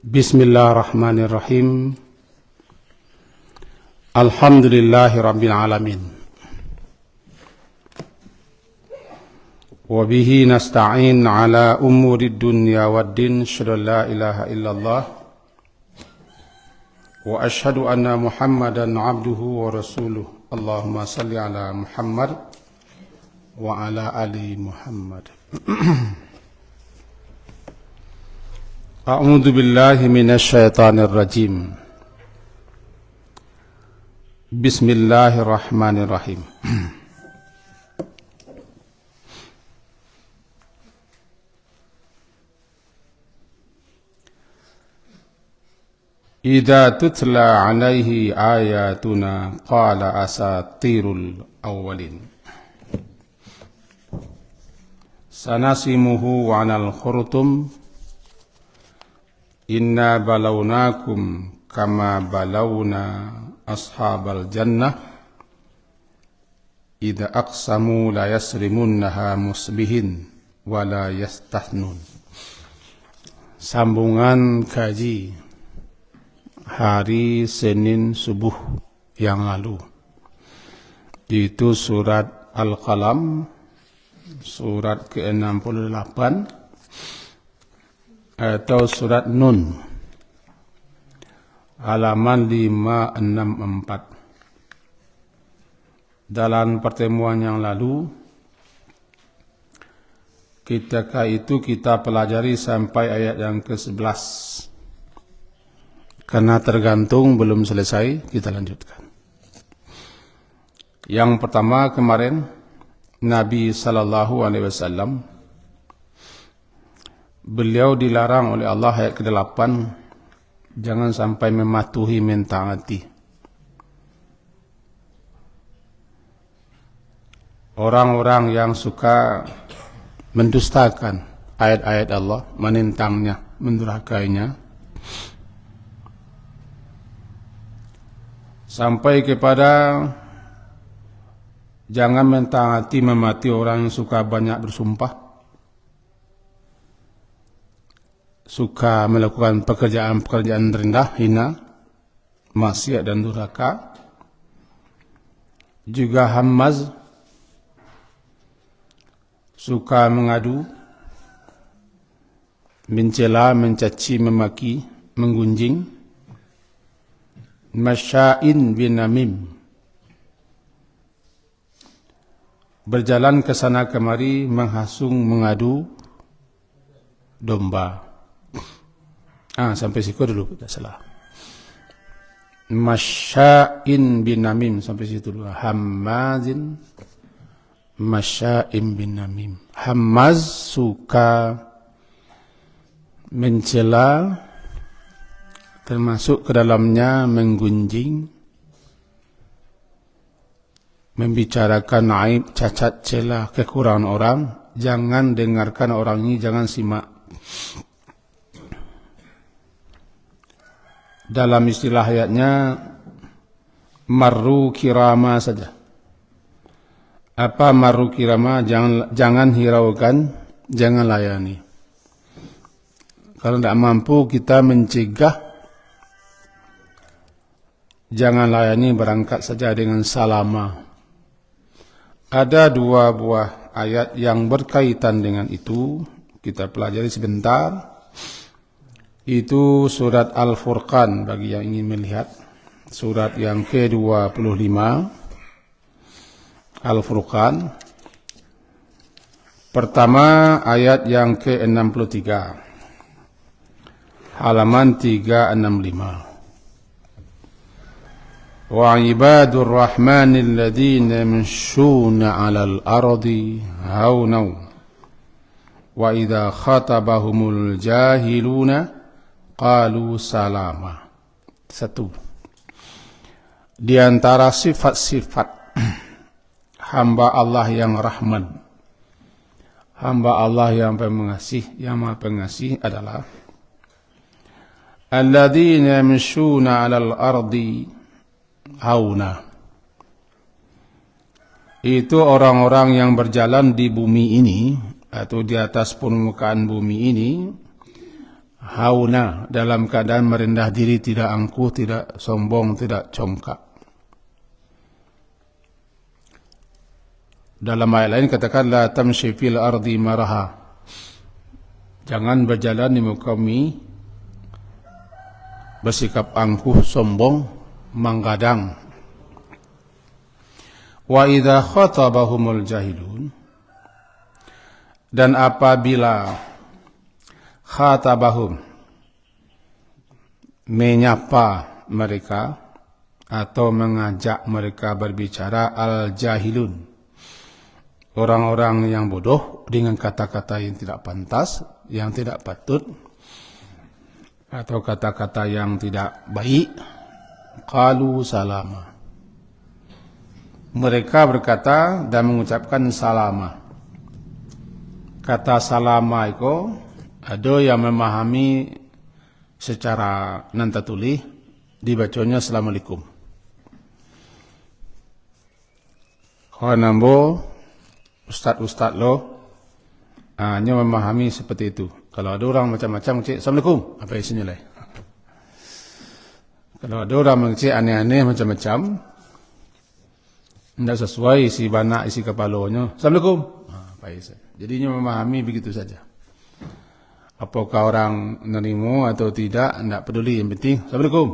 Bismillahirrahmanirrahim. Alhamdulillahi rabbil alamin. Wa bihi nasta'in ala umuri dunya waddin. Asyhadu an la ilaha illallah wa asyhadu anna Muhammadan abduhu wa rasuluh. Allahumma salli ala Muhammad wa ala ali Muhammad. A'udzu billahi minasy syaithanir rajim. Bismillahirrahmanirrahim. Idza tutla 'alaihi ayatuna qala asatirul awwalin. Sanasimuhu 'alal khurtum. Inna balawnakum kama balawna ashabal jannah idza aqsamu la yasrimunnaha musbihin wa la yastathnun. Sambungan kaji hari Senin subuh yang lalu, itu surat Al-Qalam, surat ke-68 atau surat Nun, halaman 564. Dalam pertemuan yang lalu, ketika itu kita pelajari sampai ayat yang ke-11. Karena tergantung belum selesai, kita lanjutkan. Yang pertama kemarin, Nabi sallallahu alaihi wasallam, beliau dilarang oleh Allah ayat ke-8, jangan sampai mematuhi mentaati. Orang-orang yang suka mendustakan ayat-ayat Allah, menentangnya, mendurhakainya, sampai kepada jangan mentaati, memati orang yang suka banyak bersumpah, suka melakukan pekerjaan-pekerjaan rendah, hina, maksiat dan durhaka. Juga hammaz, suka mengadu, mencela, mencaci, memaki, menggunjing. Masya'in bin namim, berjalan ke sana kemari, menghasung, mengadu domba. Sampai situ dulu, tidak salah. Masya'in bin namim, sampai situ dulu. Hammazin, masya'in bin namim. Hammaz, suka mencela, termasuk ke dalamnya menggunjing, membicarakan aib, cacat, celah, kekurangan orang. Jangan dengarkan orang ini, jangan simak. Dalam istilah ayatnya, marru kirama saja. Apa marru kirama? Jangan hiraukan, jangan layani. Kalau tidak mampu kita mencegah, jangan layani, berangkat saja dengan salama. Ada dua buah ayat yang berkaitan dengan itu, kita pelajari sebentar. Itu surat Al-Furqan bagi yang ingin melihat. Surat yang ke-25 Al-Furqan. Pertama ayat yang ke-63, halaman 365. Wa ibadur rahmanil ladzina yamshuna 'alal ardi haunaw wa idza khatabahumul jahiluna qalu salama. Satu, di antara sifat-sifat hamba Allah yang Rahman, hamba Allah yang pengasih, yang Maha Pengasih adalah alladzina yamshuna 'alal ardi hauna. Itu orang-orang yang berjalan di bumi ini atau di atas permukaan bumi ini hauna, dalam keadaan merendah diri, tidak angkuh, tidak sombong, tidak congkak. Dalam ayat lain katakan la tamshi fil ardi maraha, jangan berjalan di muka bumi bersikap angkuh, sombong, menggadang. Wa idza khatabahumul jahilun, dan apabila khatabahum, menyapa mereka atau mengajak mereka berbicara, al-jahilun, orang-orang yang bodoh dengan kata-kata yang tidak pantas, yang tidak patut, atau kata-kata yang tidak baik, qalu salama, mereka berkata dan mengucapkan salama. Kata salama itu ada yang memahami secara nantatuli, dibacanya assalamualaikum. Kalau nambo ustad-ustad lo hanya memahami seperti itu. Kalau ada orang macam-macam cik assalamualaikum, apa isinya lah. Kalau ada orang mengcik aneh-aneh macam-macam, tidak sesuai isi banak, isi kepalanya, assalamualaikum, apa isinya. Jadinya memahami begitu saja. Apakah orang nerimo atau tidak, tidak peduli, yang penting assalamualaikum.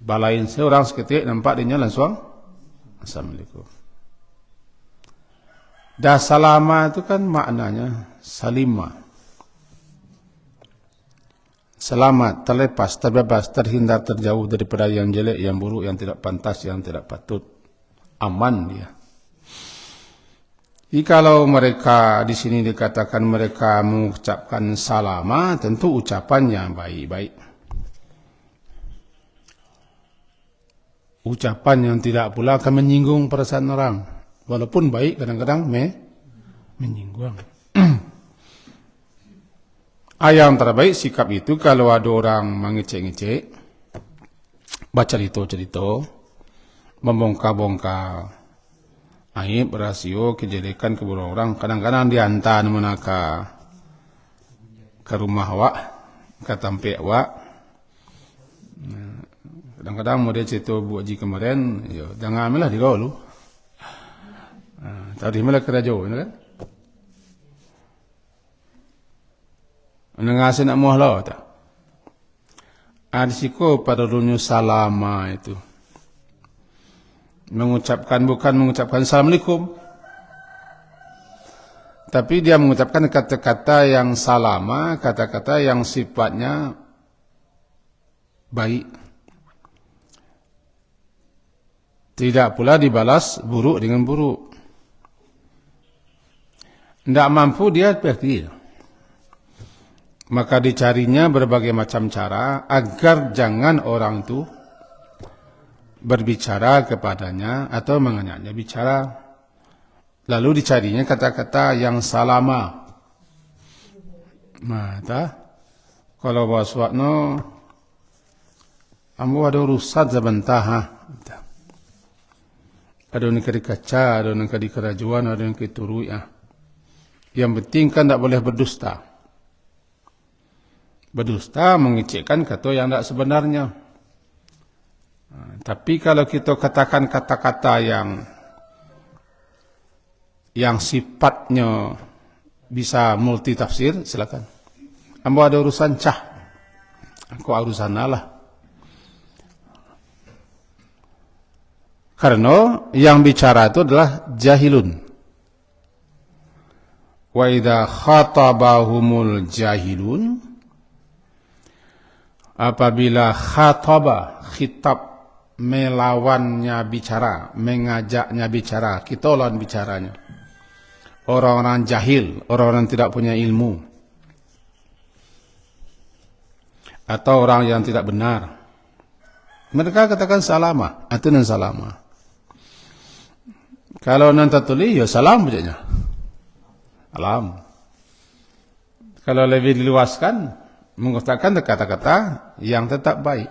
Balain seorang seketik nampak dia langsung assalamualaikum. Dah salama itu kan maknanya salima, selamat, terlepas, terbebas, terhindar, terjauh daripada yang jelek, yang buruk, yang tidak pantas, yang tidak patut. Aman dia. Jadi kalau mereka di sini dikatakan mereka mengucapkan salama, tentu ucapannya baik-baik. Ucapan yang tidak pula akan menyinggung perasaan orang. Walaupun baik, kadang-kadang menyinggung. Yang terbaik sikap itu kalau ada orang mengecek-ngecek, baca cerita-cerita, membongkar-bongkar aib, rasio, kejelekan, keburukan orang, kadang-kadang dihantar menaka ke rumah awak, ke tempat awak. Kadang-kadang mau dia cerita Bu Haji kemarin, jangan ambillah di kau lu. Tadi malah kerja kan? Nengasin nak muhlah tak? Adisiko pada dunia salama itu bukan mengucapkan assalamualaikum, tapi dia mengucapkan kata-kata yang salama, kata-kata yang sifatnya baik. Tidak pula dibalas buruk dengan buruk. Tidak mampu dia berhenti. Maka dicarinya berbagai macam cara agar jangan orang itu berbicara kepadanya atau mengajaknya bicara. Lalu dicarinya kata-kata yang salama. Mata kalau bahasanya ambo ada urusan sebentar ha. Ada yang kadi kaca, ada yang kadi kerajuan, ada yang kadi turui ah. Yang penting kan tidak boleh berdusta. Berdusta mengecekkan kata yang tidak sebenarnya. Tapi kalau kita katakan kata-kata yang sifatnya bisa multi tafsir, silakan. Ambo ada urusan cah, aku urusan Allah. Karena yang bicara itu adalah jahilun. Wa idza khatabahumul jahilun, apabila khataba, khitab, melawannya bicara, mengajaknya bicara, kita lawan bicaranya. Orang-orang jahil, orang-orang tidak punya ilmu, atau orang yang tidak benar, mereka katakan salama, itu nan salama. Kalau nan tatuli, ya salam saja. Salam. Kalau lebih diluaskan, menggunakan kata-kata yang tetap baik.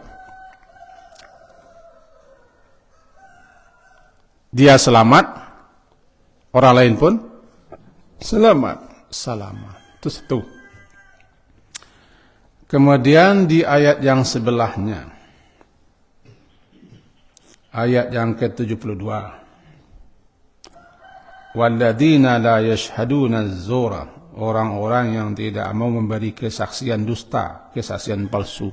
Dia selamat, orang lain pun selamat. Selamat. Itu satu. Kemudian di ayat yang sebelahnya, ayat yang ke-72, walladzina la yashhaduna az-zura, orang-orang yang tidak mau memberi kesaksian dusta, kesaksian palsu.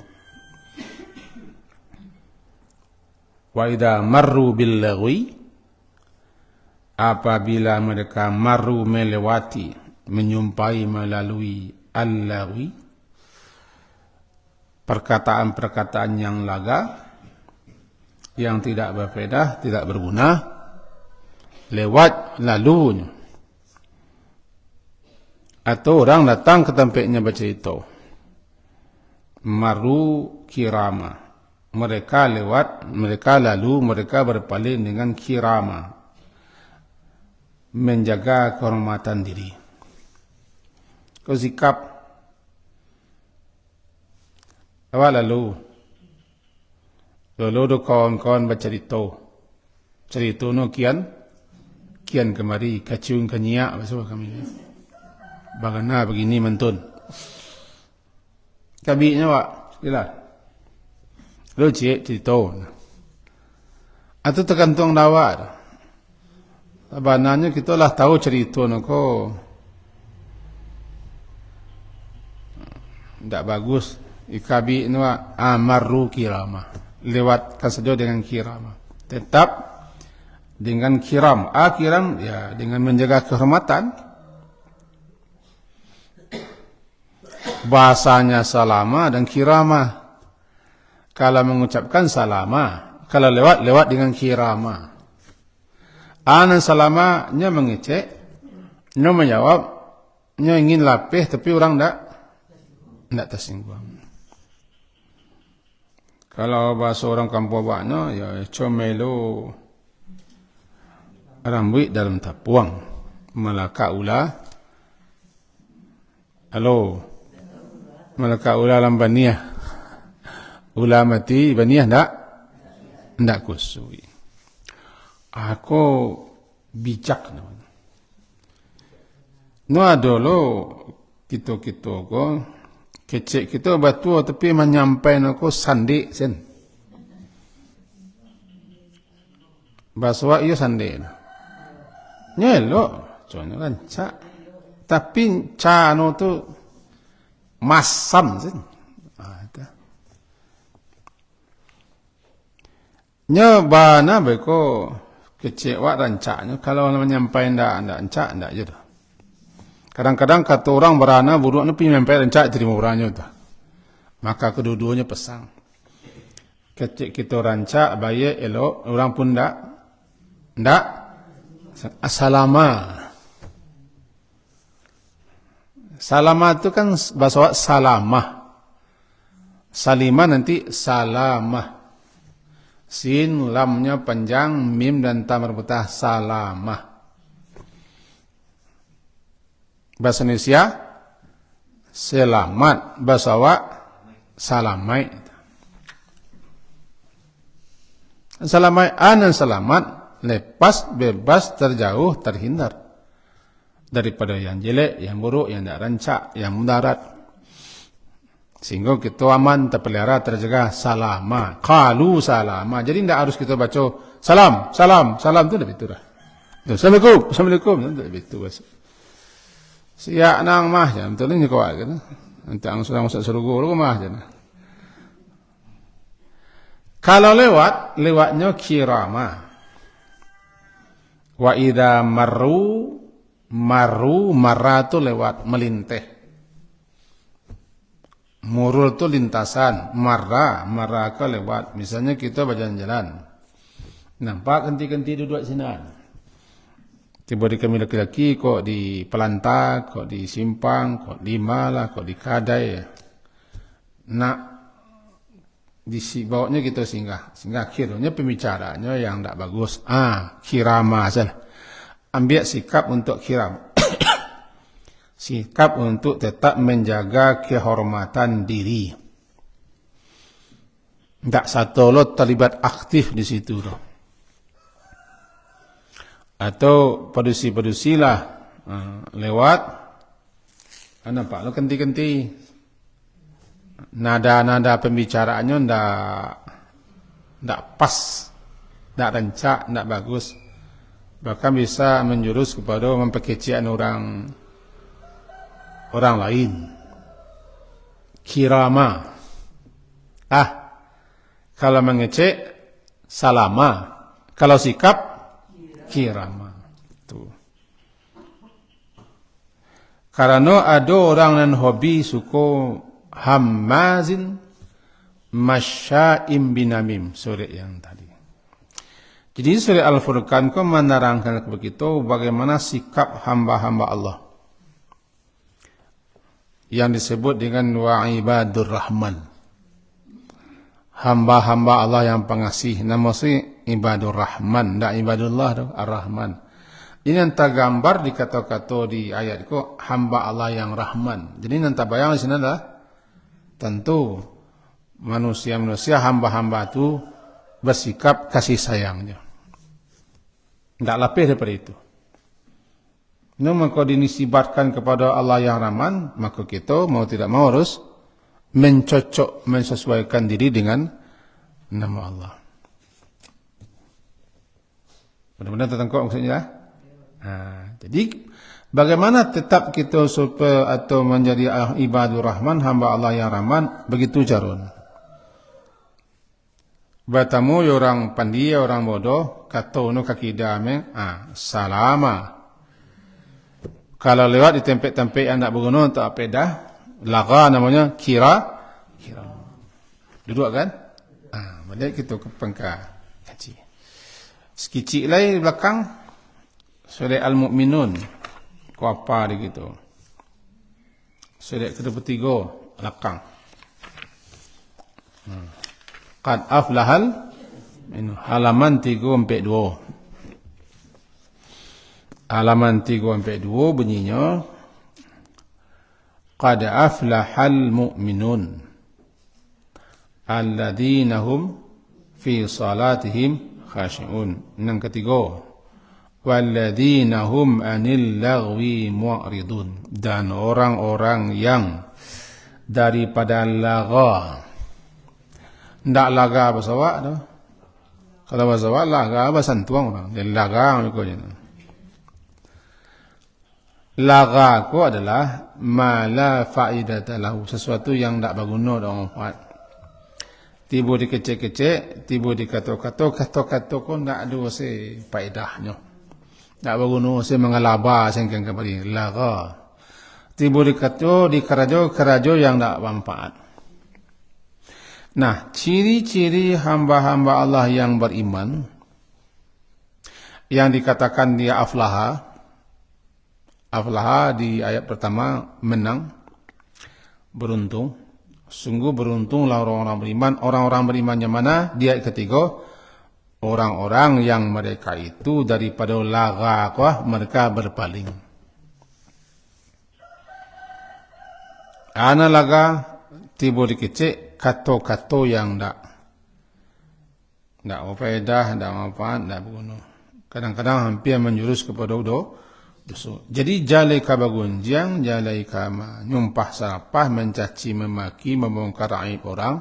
Wa idza marru bil lagwi, apabila mereka marru melewati, menyumpai melalui al-lagwi, perkataan-perkataan yang laga, yang tidak berfaedah, tidak berguna, lewat lalunya. Atau orang datang ke tempatnya bercerita, maru kirama, mereka lewat, mereka lalu, mereka berpaling dengan kirama, menjaga kehormatan diri. Kau sikap awak lalu do kawan-kawan bercerita, cerita no kian kemari, kacung kenyiak bahasa kami ni. Bagaimana begini mentun. Kabiknya wak, gila. Lo cik cerita. Atau tergantung dawat. Sebenarnya kita lah tahu cerita no ko tidak bagus. Ikabi no amaru kirama. Lewatkan saja dengan kirama. Tetap dengan kiram. Kiram ya dengan menjaga kehormatan. Bahasanya salama dan kirama. Kalau mengucapkan salama, kalau lewat dengan kirama. Anan salama nya mengecek, nya menjawab, nya ingin lapih tapi orang ndak tersinggung. Kalau bahasa orang kampung baknya ya comelo rambut dalam tapuang, melaka ulah. Halo. Melaka ulah dalam baniyah. Ulah mati baniyah ndak kusui. Aku bijak namanya. No adolo kita ko kecek kita batu tapi menyampai nako sandi sen. Baswa iyo sandi. Nyelo, contohnya kan cak. Tapi cano tu masam sen. Nyobana beko kecewa rancaknya kalau menyampaikan ndak rancak ndak je dah. Kadang-kadang kata orang berana buruk ni pergi menyampaikan rancak terima orangnya tu. Maka kedua-duanya pesang. Kecek kita rancak baik elok orang pun ndak salama. Salama tu kan bahasa salamah. Salimah nanti salamah. Sin, lamnya panjang, mim dan ta berbetah salamah. Bahasa Indonesia selamat, bahasa awak salamai. Salamai anan selamat, lepas, bebas, terjauh, terhindar daripada yang jelek, yang buruk, yang tidak rancak, yang mudarat. Sehingga kita aman, terpelihara, terjaga, salama. Qalu salama. Jadi tidak harus kita baca salam, salam, salam tu dah betul dah. Assalamualaikum, assalamualaikum, tu dah betul bahasa. Siap nang mah je, betul ni kau kan? Nanti ang sudah masuk surga lu mah je. Kalau lewatnya kirama. Wa idza marru marra tu lewat melinteh. Murul tu lintasan, marra ke lewat. Misalnya kita berjalan-jalan, nampak kenti-kenti duduk sini. Tiba di kami laki-laki, kok di pelantar, kok di simpang, kok di malah, kok di kadai. Nak bawanya kita singgah kiranya pembicaranya yang tak bagus. Kirama saja. Ambil sikap untuk kiram. Sikap untuk tetap menjaga kehormatan diri. Tak satu lot terlibat aktif di situ. Atau padusi lah lewat. Nampak lo kenti-kenti. nada-nada pembicaraannya ndak pas, ndak rancak, ndak bagus. Bahkan bisa menjurus kepada memperkecilkan orang lain. Kirama. Kalau mengecek salama, kalau sikap kirama. Tuh. Karena ada orang yang hobi suko hammazin masya'im binamim, surat yang tadi. Jadi surat Al-Furqan kau menerangkan begitu bagaimana sikap hamba-hamba Allah yang disebut dengan wa ibadur rahman. Hamba-hamba Allah yang pengasih. Nama si ibadur rahman, tidak ibadullah tu, ar-rahman. Ini yang tergambar di kata-kata di ayat itu hamba Allah yang rahman. Jadi nanti bayang di sini adalah tentu manusia-manusia hamba-hamba itu bersikap kasih sayangnya. Tidak lebih daripada itu. Ini maka dinisibatkan kepada Allah yang rahman, maka kita mau tidak mau harus mensesuaikan diri dengan nama Allah. Benar-benar tertangkap maksudnya? Jadi bagaimana tetap kita supaya atau menjadi ibadur rahman, hamba Allah yang rahman, begitu carun. Bertemu orang pandi, orang bodoh, kata nu kaki dame, salama. Kalau lewat di tempat-tempat yang tak berguna untuk apa dah, laga namanya kira. Duduk kan? Balik kita ke pengka kaji. Sekicik lagi di belakang surat Al-Mu'minun. Ku apa dia gitu. Surat ke-23 belakang. Qad aflahal min halaman 342. Halaman 342 bunyinya qad aflahal mu'minun alladzina hum fi salatihim khashi'un. Yang ketiga walladzina hum anil lagwi mu'ridun, dan orang-orang yang daripada laga. Ndak laga bersawak tu. Kalau bersawak laga bersantuang orang. Dia laga ikutnya. Laga ku adalah ma la faidata lahu, sesuatu yang tak berguna dan manfaat. Tiba dikecek-kecek, tiba dikata-kata, kata-kata ku tak ada faedahnya. Tak berguna, mengalaba sengkang kembali. Laga. Tiba dikata, dikerajo yang tak bermanfaat. Nah, ciri-ciri hamba-hamba Allah yang beriman, yang dikatakan dia aflaha. Aflaha di ayat pertama menang, beruntung. Sungguh beruntunglah orang-orang beriman. Orang-orang beriman yang mana? Di ayat ketiga, orang-orang yang mereka itu daripada laga mereka berpaling. Ana laga tiba dikecek kata-kata yang tak berfaedah, tak manfaat, tak berguna. Kadang-kadang hampir menjurus kepada dosa. Jadi jalai ka bagunjang, jalai ka nyumpah sarapah, mencaci memaki, membongkar aib orang,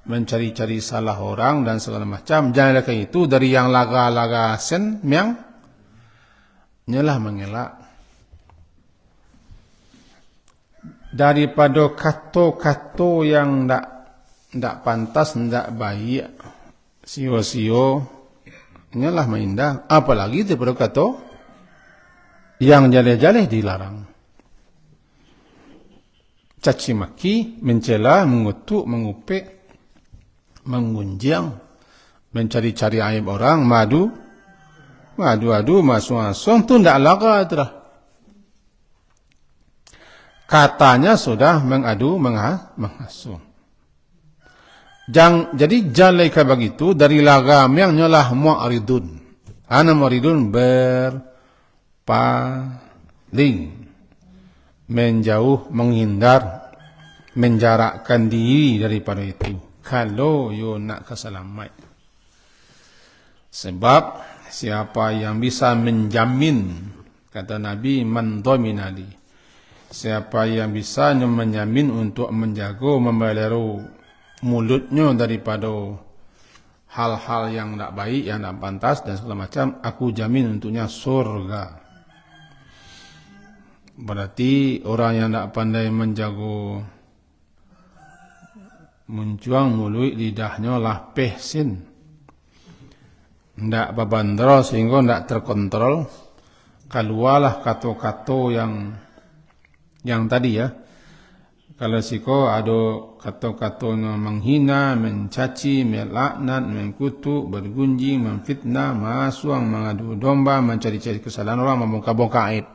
mencari-cari salah orang dan segala macam. Jalai ka itu dari yang laga-laga sen yang nyalah mengelak. Daripada kata-kata yang ndak pantas, ndak baik, sio-sio, nyalah mengindah. Apalagi daripada kata yang jaleh-jaleh dilarang. Caci maki, mencela, mengutuk, mengupik, menggunjang, mencari-cari aib orang, madu-adu, masuk-masuk, itu tidak laga itu dah. Katanya sudah mengadu, menghasut. Jadi jalai ka begitu dari lagam yang nyalah mu'ridun. Ana mu'ridun paling menjauh, menghindar, menjarakkan diri daripada itu. Kalau you nak keselamat. Sebab siapa yang bisa menjamin, kata Nabi, man dhaminali, Siapa yang bisa menjamin untuk menjaga, memelihara mulutnya daripada hal-hal yang tidak baik, yang tidak pantas dan segala macam, aku jamin untuknya surga. Berarti orang yang tidak pandai menjaga muncuang mulut lidahnya lah pehsin, tidak babandra sehingga tidak terkontrol, keluarlah kata-kata yang tadi ya. Kalau siko ada kata-kata menghina, mencaci, melaknat, mengkutuk, bergunjing, memfitnah, masuang, mengadu domba, mencari-cari kesalahan orang, membongkar-bongkar aib,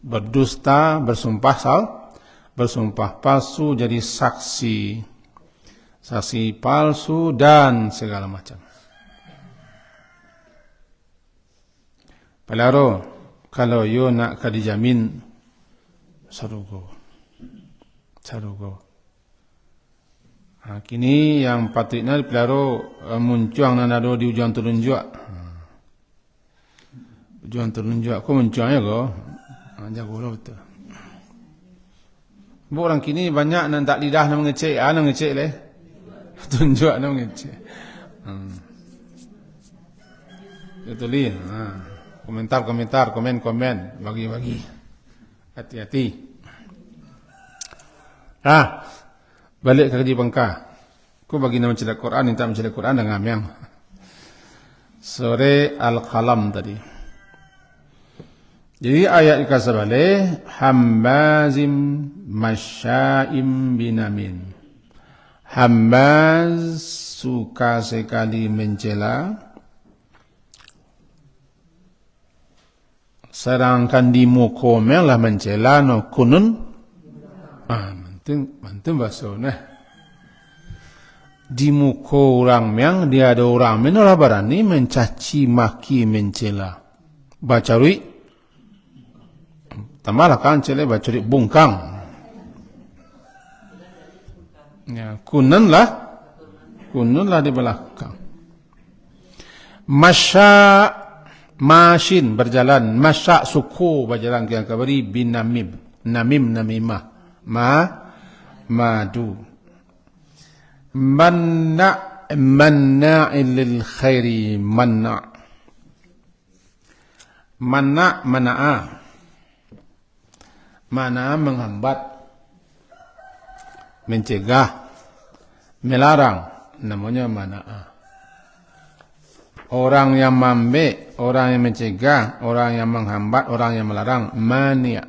berdusta, bersumpah palsu, jadi saksi palsu dan segala macam. Pelaro, kalau yo nak dijamin sarugo. Kini yang patutnya pelaro muncuang nanado di ujian turun jua. Ujian turun jua, ko muncuangnya ko. Jago lah betul. Orang kini banyak nan tak lidah nak mengecek, nak mengecek leh. Tunjuk nak mengecek. Betul ni. Komentar, komen, bagi. Hati-hati. Balik ke kaji bangka. Ku bagi nama cerita Quran, minta mencerita Quran dengan yang sore Al-Qalam tadi. Jadi ayat dikasih balik, Hammazim masya'im binamin. Hammaz suka sekali mencela, sedangkan di mukomel lah mencela no kunun. Mantu bahasa nah. Di muka orang yang dia ada orang menolak berani mencaci maki mencela. Baca rui, tambahlah kan cele baca rui bungkang. Ya, kunun lah di belakang. Mashin berjalan, masya suku berjalan ke kabari bin namimah, madu. Manna'in lil khairi, mana'a menghambat, mencegah, melarang, namanya mana'a. Orang yang mambe, orang yang mencegah, orang yang menghambat, orang yang melarang, mania'.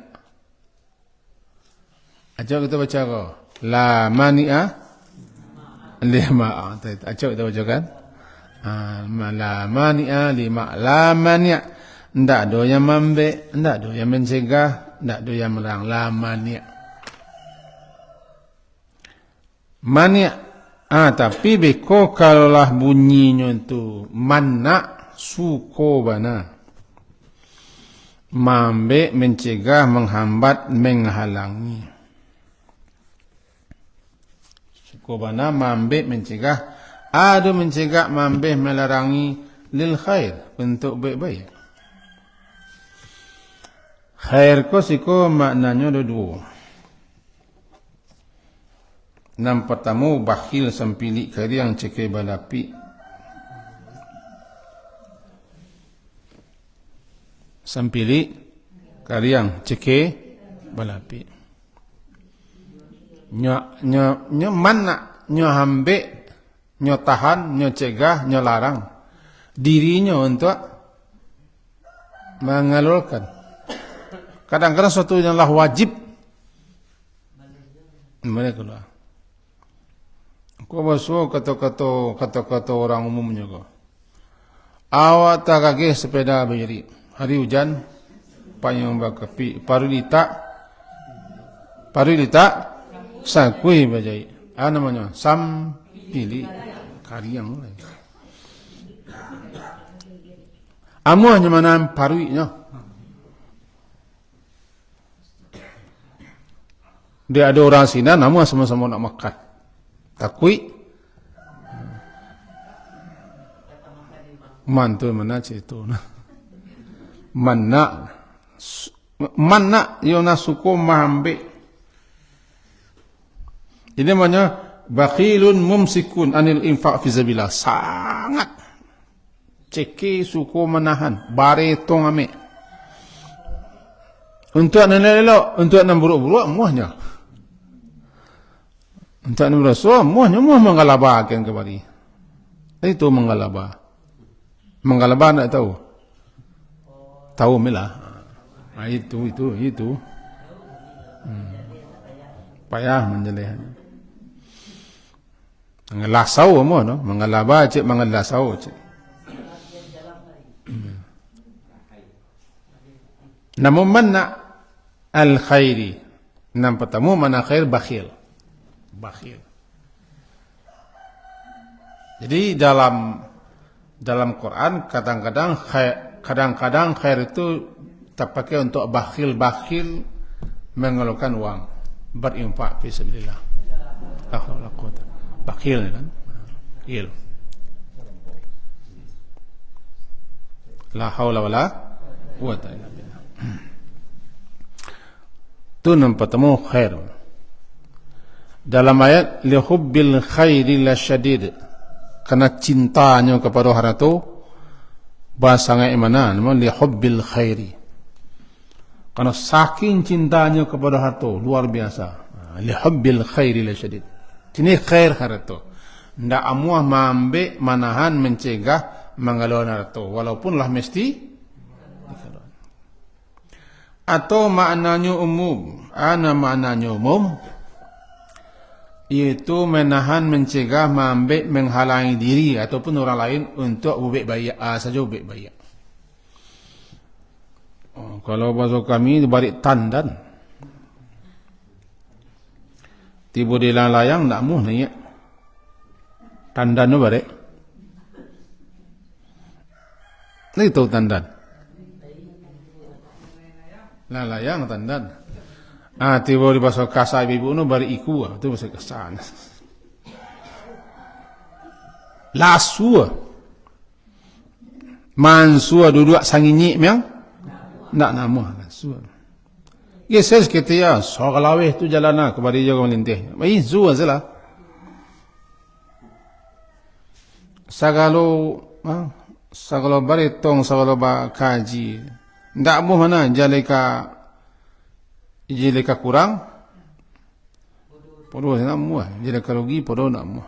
Ajak kita baca ko, la mani'a lima. Ajak kita baca kan, la mani'a lima, la mania'. Ndak do yang mambe, ndak do yang mencegah, ndak do yang melarang, la mania'. Tapi beko kalaulah bunyinya itu mana suko bana, mambe mencegah, menghambat, menghalangi. Suko bana mambe mencegah, ada mencegah, mambe melarangi, lil khair, bentuk baik-baik. Khair ko siko maknanya ada dua. Nam pertama bakhil sampilik kari yang cekai balapi. Sampilik kari yang cekai balapi. Nyo mana, nyo hambe, nyo tahan, nyo cegah, nyo larang dirinya untuk mengalurkan. Kadang-kadang suatu yang lah wajib mereka keluar. Kau basuh kata-kata orang umumnya kau. Awak tak kagih sepeda berdiri. Hari hujan, payung bakapi, parulita, sakui bajai. Namanya sampili kariang mulai. Amu hanya mana paruinya. Dia ada orang sini, namun sama-sama nak makan. Takui mantu mana cerita mana Manna yona suku mambe. Ini namanya bakhilun mumsikun anil infaq fi sabilillah. Sangat ceki suku menahan bare tong ame. Untuk nelelo, untuk buruk-buruk muahnya. Untuk berasuah muahnya muah menggalabakan kembali. Itu menggalaba. Menggalaba nak tahu? Tahu melah. Itu. Payah menjelehan. Mengelasau mo no, mengalaba cik mengelasau cik. Namun mana al khairi. Nam pertama mana khair bakhil. Jadi dalam Quran kadang-kadang khair itu terpakai untuk bakhil mengeluarkan uang, berinfak fi sabilillah. Bakhil kan? Il. La haula wala quwwata illa billah. Itu yang pertama khair. Dalam ayat li hubbil khairi lasyadid, karena cintanya kepada harta bahasa ngaimanan li hubbil khairi, karena saking cintanya kepada harta luar biasa. Li hubbil khairi lasyadid, ini khair harta ndak amuah mambe manahan mencegah mengalun harta walaupun lah mesti atau maknanya umum. Maknanya umum yaitu menahan, mencegah, mambe, menghalangi diri ataupun orang lain untuk ubek bayak saja ubek bayak. Kalau bahasa kami balik tandan, tiba di layang tak muh ni tandan tu balik. Ni tahu tandan. Layang tandan. Tiba di bahasa kasar ibu nu bari iku tu bahasa kasar. Lasua. Mansua duduk sanginyi memang ndak nama lasua. Yes kita ya sogalaweh tu jalana kepada jaga melintih. Mai zua salah. Sagalo bari tong sagalo ba kaji. Ndak mu mana jalika kurang podo nak mu jalika rugi podo nak mu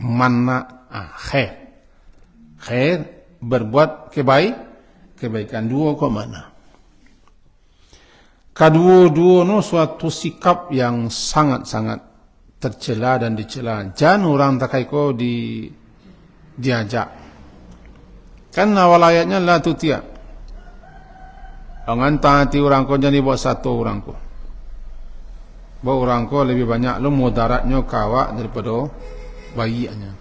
mana khair berbuat kebaikan dua kok mana kedua no suatu sikap yang sangat-sangat tercela dan dicela. Jangan orang takai ko diajak kan awal ayatnya la tutia angan taati orang ko jadi buat satu orang ko. Bahawa orang ko lebih banyak lo mudaratnya kawak daripada bayinya.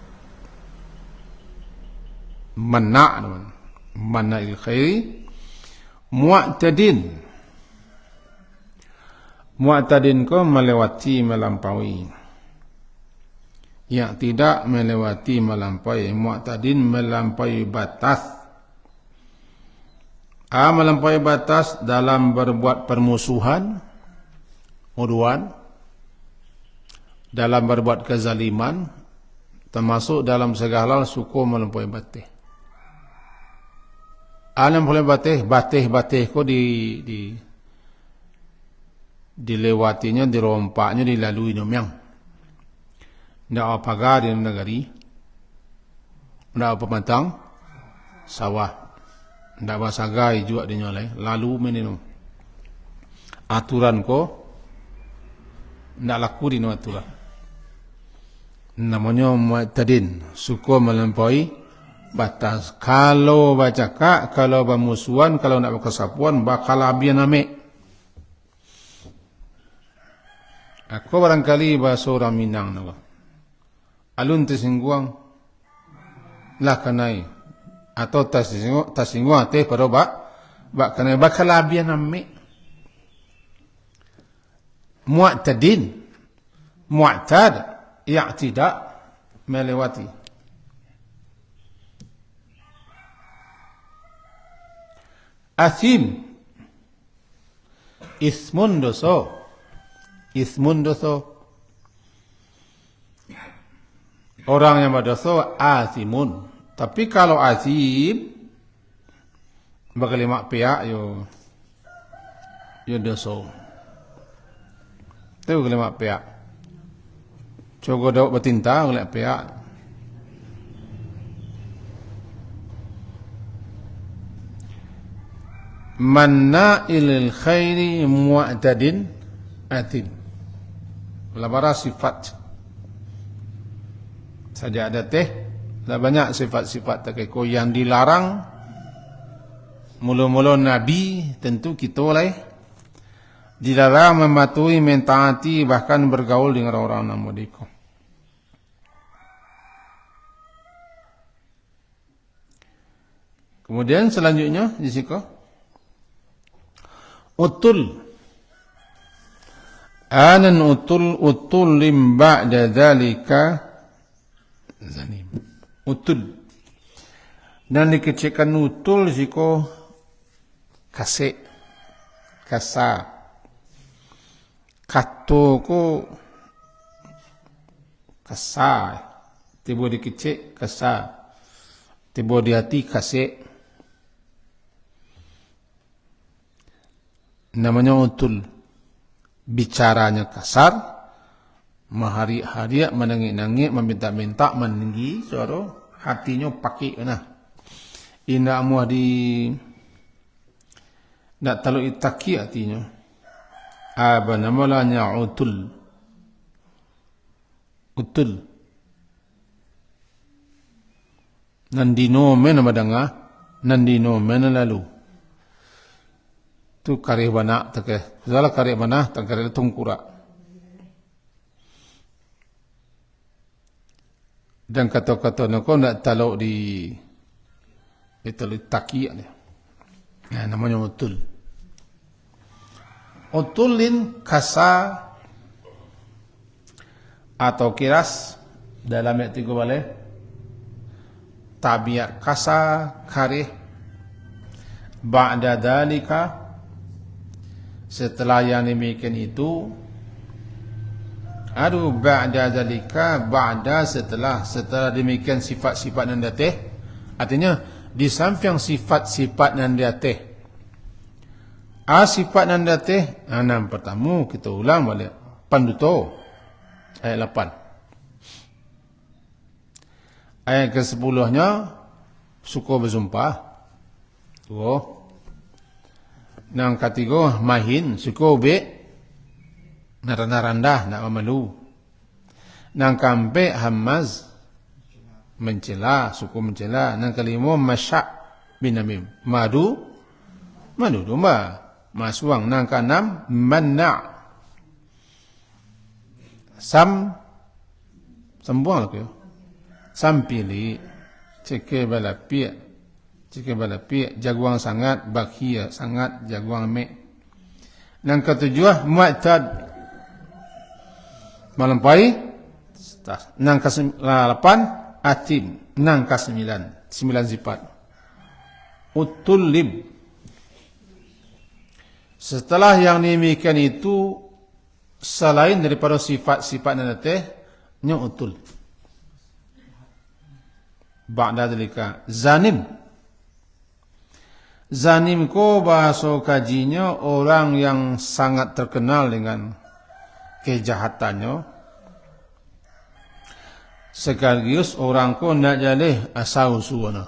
Mana il khairi mu'tadin ko melewati melampaui. Yang tidak melewati melampaui. Mu'tadin melampaui batas. Melampaui batas dalam berbuat permusuhan, udwan, dalam berbuat kezaliman, termasuk dalam segala suku melampaui batas. Melampaui batas ko dilewatinya, dirompaknya, dilalui nomyang. Ndak apa pagar di negeri, ndak apa matang sawah. Ndak basagai juga dinyolai lalu minum aturan ko ndak laku di aturan namanya mu'tadin suku melampaui batas. Kalau bacaka, kalau bermusuhan, kalau nak berkesapuan bakal abian ame. Aku barangkali bahasa orang Minang naga alun tersingguang lah kanai atau tersinggung teh pada bak kena bakal abian ame. Mu'tad i'tida melewati. Athim Ismun dosa. Ismun dosa. Orang yang berdosa asimun. Tapi kalau asim bagi lima pihak yo dosa. Itu bagi lima pihak. Coba dok bertinta oleh pihak. Manna'ilil khairi mu'tadin atin. Labara sifat saja ada teh. Dah banyak sifat-sifat terkeko yang dilarang. Mula-mula Nabi tentu kita oleh dilarang mematuhi, mentaati, bahkan bergaul dengan orang-orang namudiko. Kemudian selanjutnya di situ utul. Anan utul lim ba'da dzalika zanim. Utul. Dan dikecilkan utul siko kasih kasa. Kato ko kasa. Tiba dikecil kasa. Tiba di hati kasih. Namanya utul. Bicaranya kasar, mahari-hari menangik-nangik, meminta-minta, meninggi, suara hatinya pakai nah. Ina muah di nak talu itaki hatinya. Apa namanya utul. Utul. Nandino men madanga, nandino men lalu. Tu karih bana take zala karih bana tak karih tungkura. Dan kata-kata nako nak talau di itu taki ni. Nah, namanya utul. Utulin kasa atau kiras dalam ayat 3 balik. Tabiat kasa karih ba'da dalika. Setelah yang demikian itu, ba'da zalika, ba'da setelah demikian sifat-sifat nan datih. Artinya di samping sifat-sifat nan datih. Sifat nan datih, enam pertama kita ulang balik. Panduto ayat 8. Ayat ke-10-nya suka bersumpah. Nang ketiga mahin suko be narandah nak memalu. Nang kampe hamaz mencela, suku mencela. Nang kelima masyak bin namim, madu domba, masuang. Nang keenam manna' sambuang lagi. Sampili ceke balapia. Jika balapik, jaguang sangat, bakhia sangat, jaguang mek. Nang ketujuh, mu'tad. Melampai. Nang ke-8, atim. Nang ke-9, 9 sifat. Utulib. Setelah yang demikian itu, selain daripada sifat-sifat nanti, nya utul. Ba'da dalika, zanim. Zanim ko bahasa kajinya orang yang sangat terkenal dengan kejahatannya. Sekaligus orang ko nak jalih asal suwana.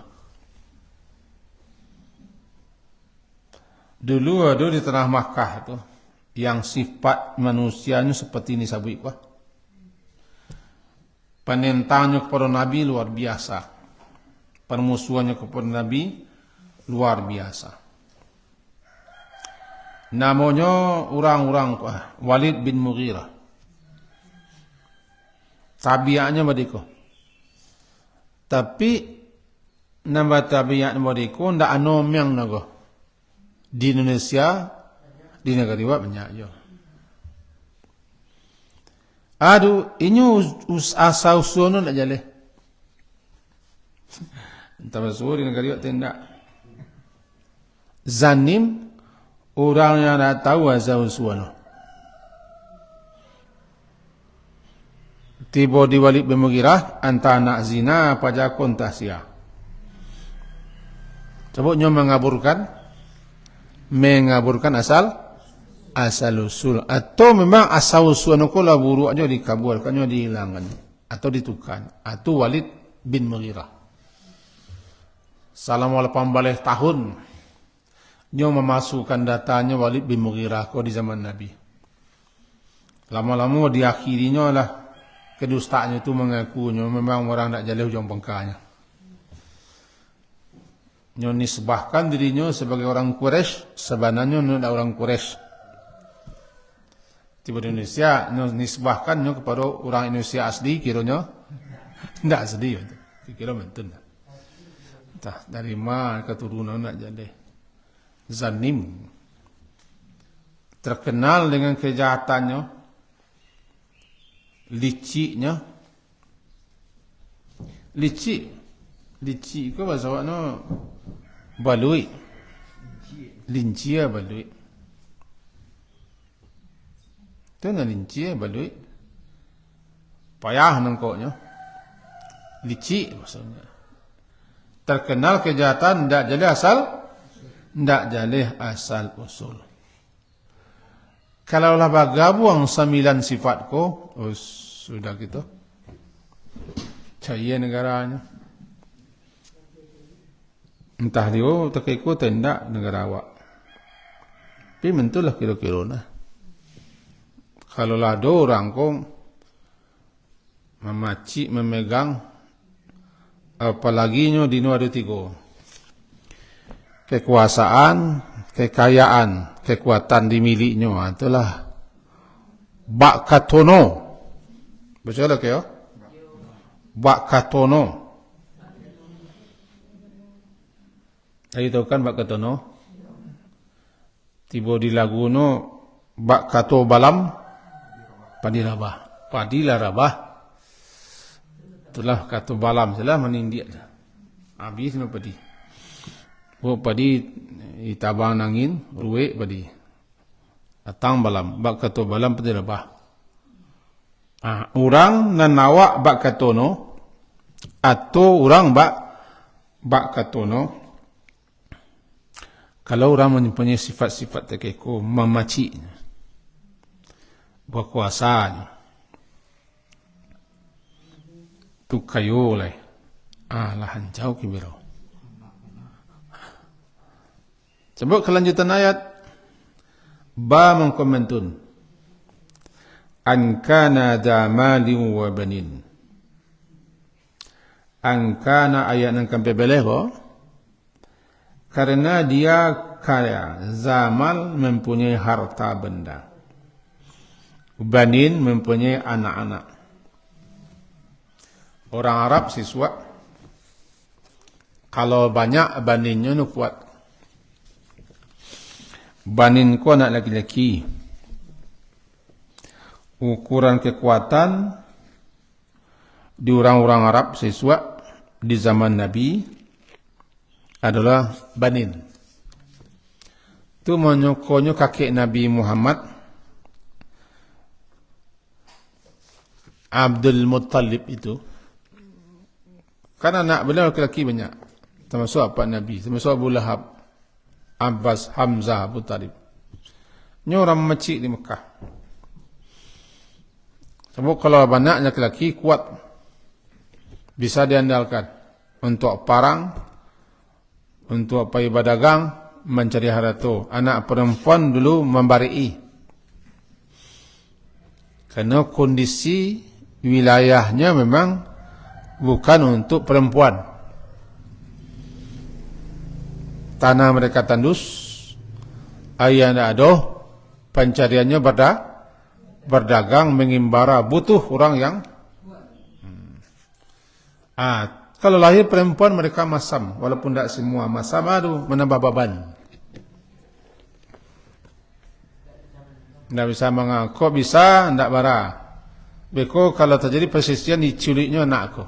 Dulu ada di tanah Makkah itu yang sifat manusianya seperti ini sabui kuah. Penentangnya kepada Nabi luar biasa. Permusuhannya kepada Nabi luar biasa. Namanya orang-orang Walid bin Mughirah. Tabiatnya badiko. Tapi nama tabiat badiko ndak anom yang nago. Di Indonesia di negara iwa banyak yo. Ini asa usuno ndak jale. Entah masuk di negara iwa tindak. Zanim orang yang tak tahu asal usulnya. Tiba di Walid bin Mughirah antara anak zina pada kontah sia. Sebutnya mengaburkan asal usul, atau memang asal usul itu lah buruknya dikaburkannya, dihilangkan atau ditukar. Atau Walid bin Mughirah selama 18 tahun nyo memasukkan datanya Walid bin Mughirah di zaman Nabi. Lama-lama diakhirinya lah kedustaannya itu mengakunya memang orang tak jaleh ujung pangkalnya. Nyo nisbahkan dirinya sebagai orang Quraisy, sebenarnya nyo tidak orang Quraisy. Tiba di Indonesia nyo nisbahkan nyo kepada orang Indonesia asli, kiranya tidak asli. Kira betul. Entah dari mana keturunan nak jaleh. Zanim terkenal dengan kejahatannya, liciknya. Licik itu bahasa awaknya balui, lincia balui. Itu na lincia balui. Payah nangkoknya. Licik maksudnya. Terkenal kejahatan ndak jaleh asal usul. Kalaulah bergabung 9 sifat ko, sudah gitu. Cahaya negaranya. Entah dia tak ikut tidak negara awak. Tapi mentulah kira-kira nah. Kalaulah ada orang ko memacik, memegang, apalagi nyo di ada 3. Kekuasaan, kekayaan, kekuatan dimilikinya, itulah bak katono. Betul tak ya? Bak katono. Ayo tahu kan bak katono? Tiba di lagu no bak kato balam padilah rabah. Itulah kato balam salah menindik. Habis no padi. Padi itabang angin, ruwe padi. Atang balam, bak kato balam padi rabah. Orang nanawak bak katono atau orang bak katono. Kalau orang mempunyai sifat-sifat terkeko, memacik, berkuasa, tu kayu oleh, lahan jauh kibirau. Sebab kelanjutan ayat, ba mengkomentun, ankana damali wa banin. Ankana ayat yang kampai belego, karena dia kaya, Zamal mempunyai harta benda, Banin mempunyai anak-anak. Orang Arab siswa, kalau banyak baninnya nu kuat. Banin ku anak laki-laki. Ukuran kekuatan di orang-orang Arab siswa di zaman Nabi adalah banin. Itu menyokonyo kakek Nabi Muhammad Abdul Muttalib itu. Kan anak beliau laki-laki banyak. Termasuk apa Nabi, termasuk Abu Lahab, Abbas, Hamzah, Abu Talib. Ini orang macik di Mekah. Sebab kalau banyak laki-laki kuat, bisa diandalkan untuk parang, untuk pergi berdagang, mencari harta. Anak perempuan dulu membarii. Karena kondisi wilayahnya memang bukan untuk perempuan. Tanah mereka tandus, air tidak ada, pencariannya berdagang, mengimbara, butuh orang yang kalau lahir perempuan mereka masam, walaupun tidak semua masam itu menambah beban. Tidak bisa mengaku, bisa, tidak bara. Beko kalau terjadi persisian diculiknya anakku,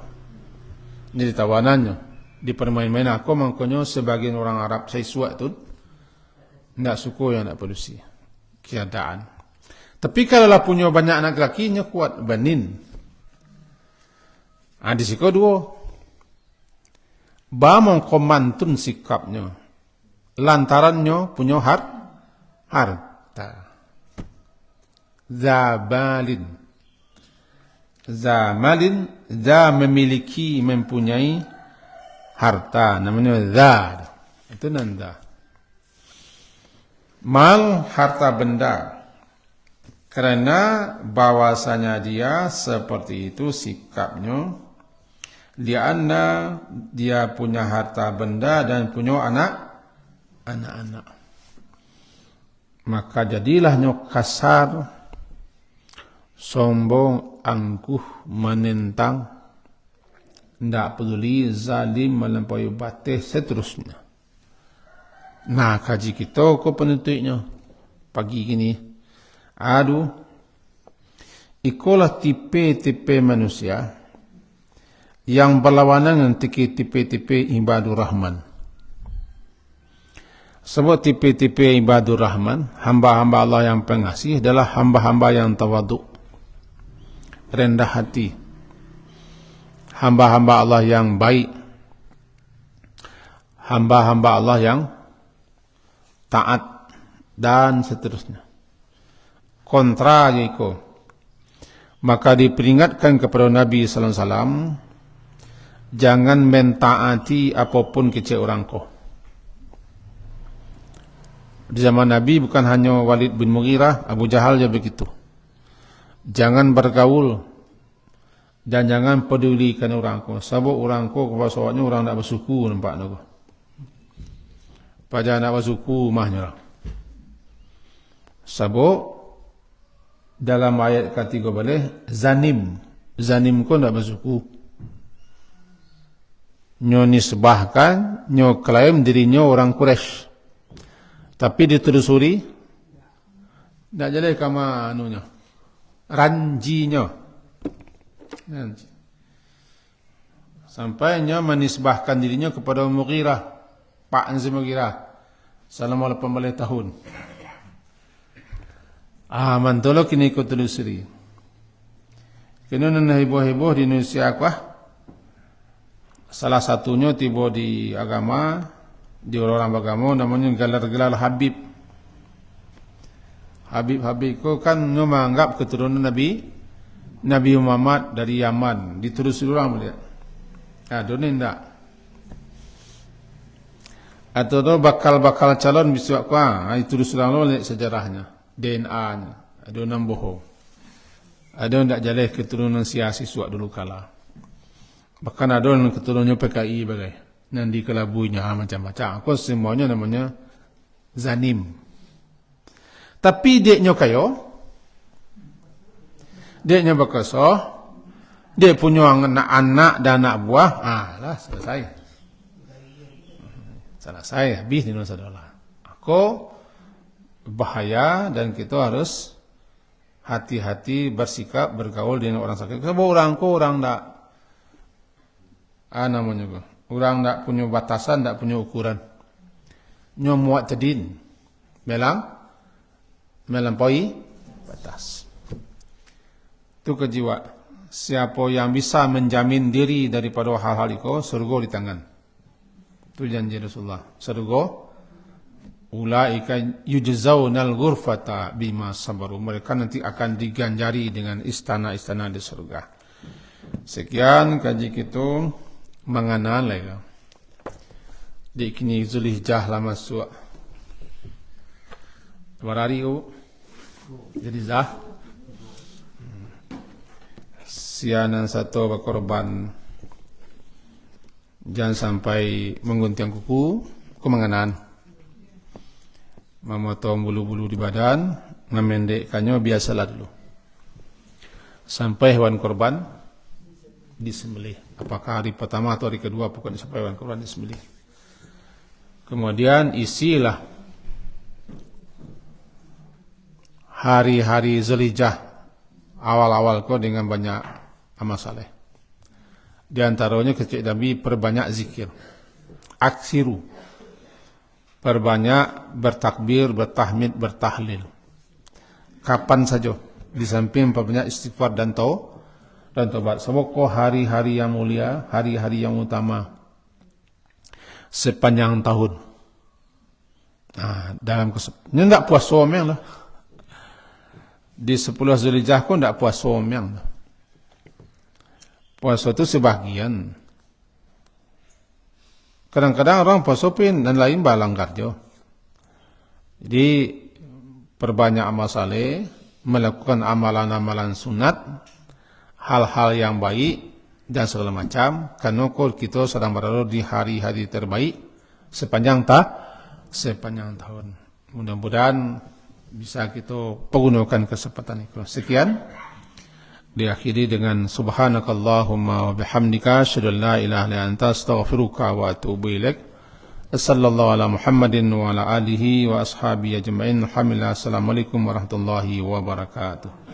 jadi tawanannya, di permain-main aku mangkonyo sebagian orang Arab siswa itu Ndak suku yang nak produksi. Keadaan. Tapi kalau lah punya banyak anak lakinya kuat banin. Di siko dua. Ba mengkomantun sikapnya. Lantarannya punya harta. Zabalin. Zamalin. Za memiliki, mempunyai harta. Namanya za. Itu nanda. Mal, harta benda. Karena bahwasanya dia seperti itu sikapnya. Lianna dia punya harta benda dan punya anak-anak. Maka jadilah nyok kasar, sombong, angkuh, menentang, tidak peduli, zalim, melampaui batas, seterusnya. Nah, kaji kita ko penentunya pagi gini. Aduh, ikolah tipe-tipe manusia yang berlawanan dengan tipe-tipe ibadur rahman. Sebab tipe-tipe ibadur rahman, hamba-hamba Allah yang pengasih adalah hamba-hamba yang tawaduk, rendah hati, hamba-hamba Allah yang baik, hamba-hamba Allah yang taat, dan seterusnya. Kontra jiko. Maka diperingatkan kepada Nabi sallallahu alaihi wasallam, jangan mentaati apapun kecil orang kau. Di zaman Nabi bukan hanya Walid bin Mughirah, Abu Jahal juga begitu. Jangan bergaul dan jangan pedulikan orang kau. Sebab orang kau kebasawannya orang tak bersuku nampak nak. Pada nak bersuku mahnya. Sebab dalam ayat ketiga boleh zanim ko tak bersuku. Nyo nisbahkan, nyo klaim dirinya orang Quraisy. Tapi ditelusuri tak jadi kama anunya. Ranjinya. Sampainya menisbahkan dirinya kepada Mughirah, Pak Anzi Mughirah, selama 18 tahun. Mantolo kini ikut telusuri. Kini nana heboh-heboh di Indonesia kuah. Salah satunya tiba di agama, di orang agama namanya gelar-gelar Habib. Habib ko kan menganggap keturunan Nabi Muhammad dari Yaman. Ditelusuri orang melihat. Doni ndak. Atau bakal calon bisa kuah. Itu ditelusuri lihat sejarahnya. DNA-nya. Ada orang bohong. Ada yang tak jalih keturunan siasi suat dulu kala. Bahkan ada yang keturunannya PKI bagai. Nanti kelabuinya macam-macam. Aku semuanya namanya zanim. Tapi deknya kayo. Deknya berkesoh. Dia punya anak-anak dan anak buah. Lah selesai. Selesai. Habis di Nusa Dala. Aku bahaya dan kita harus hati-hati bersikap bergaul dengan orang sakit. Sebab orang tak namanya orang tak punya batasan, tak punya ukuran. Nyomuat cedin melampaui batas. Itu kejiwa. Siapa yang bisa menjamin diri daripada hal-hal itu, surga di tangan. Itu janji Rasulullah. Surga. Ulaika yujzaunal ghurfata bima sabaru. Mereka nanti akan diganjari dengan istana-istana di surga. Sekian kaji kita mengenal lagi. Di kini Zulhijjah lama suak. Warari u. Jadi zah. Sianan satu berkorban. Jangan sampai menggunting kuku. Ku mengenal. Memotong bulu-bulu di badan, memendekkannya biasalah dulu. Sampai hewan korban disembelih. Apakah hari pertama atau hari kedua, pokoknya sampai hewan korban disembelih. Kemudian isilah hari-hari Zulhijjah awal-awal kau dengan banyak amal saleh. Di antaranya kecil Nabi perbanyak zikir. Aksiru. perbanyak bertakbir, bertahmid, bertahlil. Kapan saja, di samping perbanyak istighfar dan taubat. Semoga hari-hari yang mulia, hari-hari yang utama sepanjang tahun. Nah, dalam ini tidak puasa memang lah. Di 10 Zulhijjah pun tidak puasa memang lah. Puasa itu sebagian. Kadang-kadang orang puasa pun dan lain balanggar jo. Jadi perbanyak amal saleh, melakukan amalan-amalan sunat, hal-hal yang baik dan segala macam. Karena kita sedang berada di hari-hari terbaik sepanjang tahun. Mudah-mudahan bisa kita pergunakan kesempatan itu. Sekian. Diakhiri dengan subhanakallahumma wa bihamdika asyhadu an la ilaha illa anta astaghfiruka wa atubu ilaik. Sallallahu ala Muhammadin wa ala alihi wa ashabihi ajma'in. Alhamdulillah. Assalamualaikum warahmatullahi wabarakatuh.